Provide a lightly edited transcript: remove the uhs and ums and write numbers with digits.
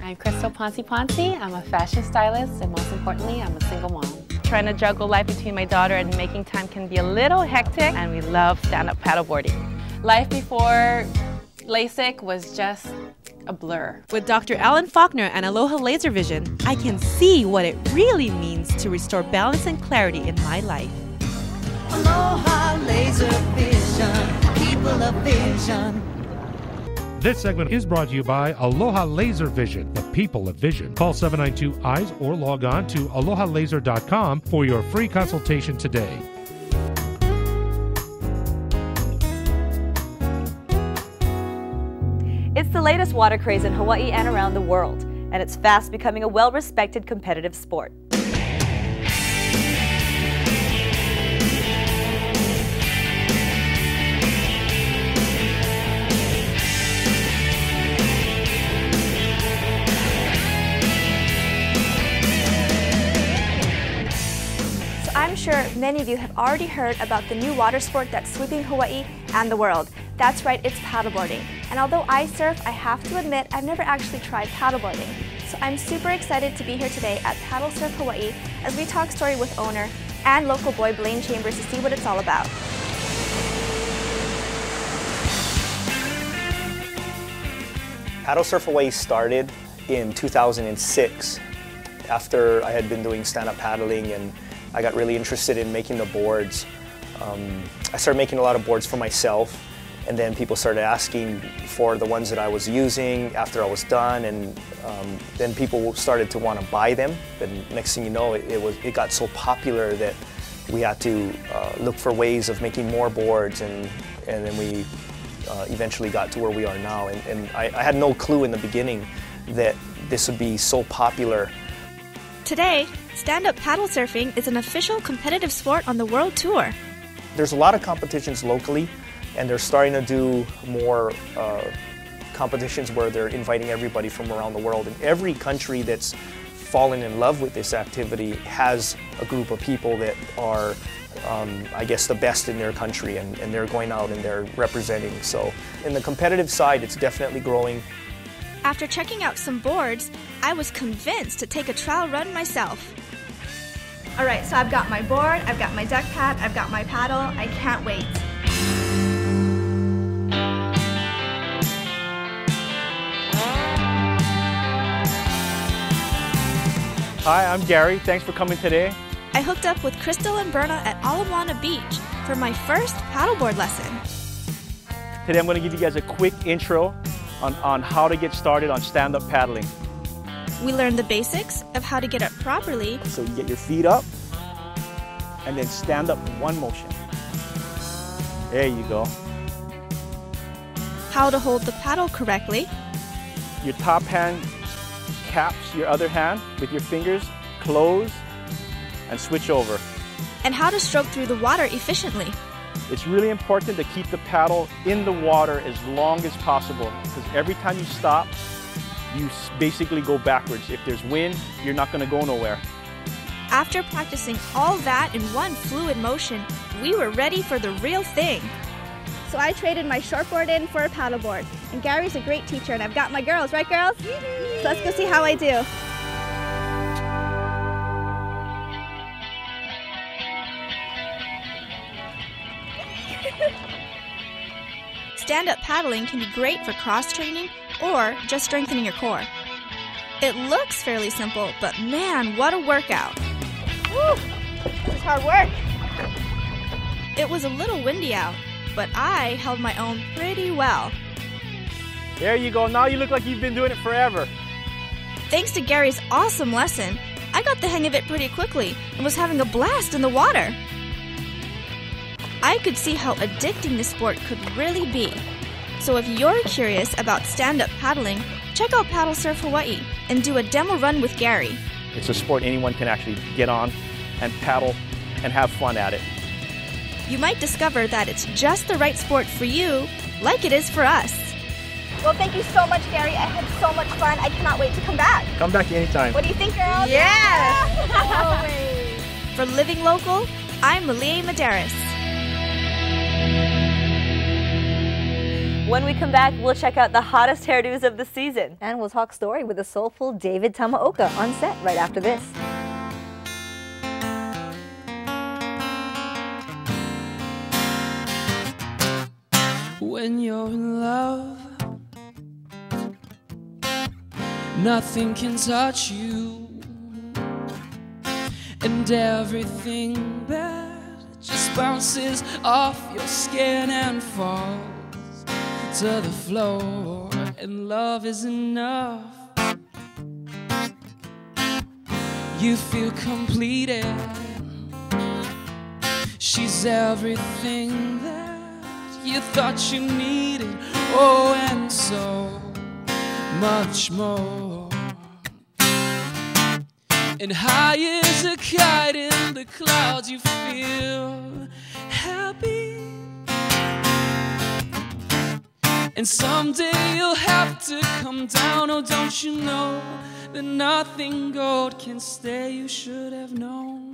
I'm Pancipanci. I'm a fashion stylist, and most importantly, I'm a single mom. Trying to juggle life between my daughter and making time can be a little hectic, and we love stand-up paddleboarding. Life before LASIK was just a blur. With Dr. Alan Faulkner and Aloha Laser Vision, I can see what it really means to restore balance and clarity in my life. Aloha Laser Vision, people of vision. This segment is brought to you by Aloha Laser Vision, the people of vision. Call 792-EYES or log on to alohalaser.com for your free consultation today. It's the latest water craze in Hawaii and around the world, and it's fast becoming a well-respected competitive sport. I'm sure many of you have already heard about the new water sport that's sweeping Hawaii and the world. That's right, it's paddleboarding. And although I surf, I have to admit I've never actually tried paddleboarding. So I'm super excited to be here today at Paddle Surf Hawaii as we talk story with owner and local boy Blane Chambers to see what it's all about. Paddle Surf Hawaii started in 2006 after I had been doing stand-up paddling, and I got really interested in making the boards. I started making a lot of boards for myself, and then people started asking for the ones that I was using after I was done, and then people started to want to buy them. And next thing you know, it got so popular that we had to look for ways of making more boards, and then we eventually got to where we are now. And I had no clue in the beginning that this would be so popular. Today, stand-up paddle surfing is an official competitive sport on the world tour. There's a lot of competitions locally, and they're starting to do more competitions where they're inviting everybody from around the world. And every country that's fallen in love with this activity has a group of people that are, I guess, the best in their country, and they're going out and they're representing. So in the competitive side, it's definitely growing. After checking out some boards, I was convinced to take a trial run myself. All right, so I've got my board, I've got my deck pad, I've got my paddle. I can't wait. Hi, I'm Gary. Thanks for coming today. I hooked up with Crystal and Berna at Ala Moana Beach for my first paddleboard lesson. Today I'm going to give you guys a quick intro on how to get started on stand-up paddling. We learned the basics of how to get up properly. So you get your feet up and then stand up in one motion. There you go. How to hold the paddle correctly. Your top hand caps your other hand with your fingers, close, and switch over. And how to stroke through the water efficiently. It's really important to keep the paddle in the water as long as possible, because every time you stop, you basically go backwards. If there's wind, you're not going to go nowhere. After practicing all that in one fluid motion, we were ready for the real thing. So I traded my shortboard in for a paddleboard. And Gary's a great teacher, and I've got my girls, right girls? So let's go see how I do. Stand-up paddling can be great for cross-training or just strengthening your core. It looks fairly simple, but man, what a workout. Woo! This is hard work. It was a little windy out, but I held my own pretty well. There you go. Now you look like you've been doing it forever. Thanks to Gary's awesome lesson, I got the hang of it pretty quickly and was having a blast in the water. I could see how addicting this sport could really be. So if you're curious about stand-up paddling, check out Paddle Surf Hawaii and do a demo run with Gary. It's a sport anyone can actually get on and paddle and have fun at it. You might discover that it's just the right sport for you, like it is for us. Well, thank you so much, Gary. I had so much fun. I cannot wait to come back. Come back anytime. What do you think, girls? Yes! Always. For Living Local, I'm Malie Medeiros. When we come back, we'll check out the hottest hairdos of the season. And we'll talk story with the soulful David Tamaoka on set right after this. When you're in love, nothing can touch you, and everything bad just bounces off your skin and falls to the floor, and love is enough. You feel completed. She's everything that you thought you needed, oh, and so much more. And high as a kite in the clouds, you feel happy. And someday you'll have to come down. Oh, don't you know that nothing gold can stay? You should have known.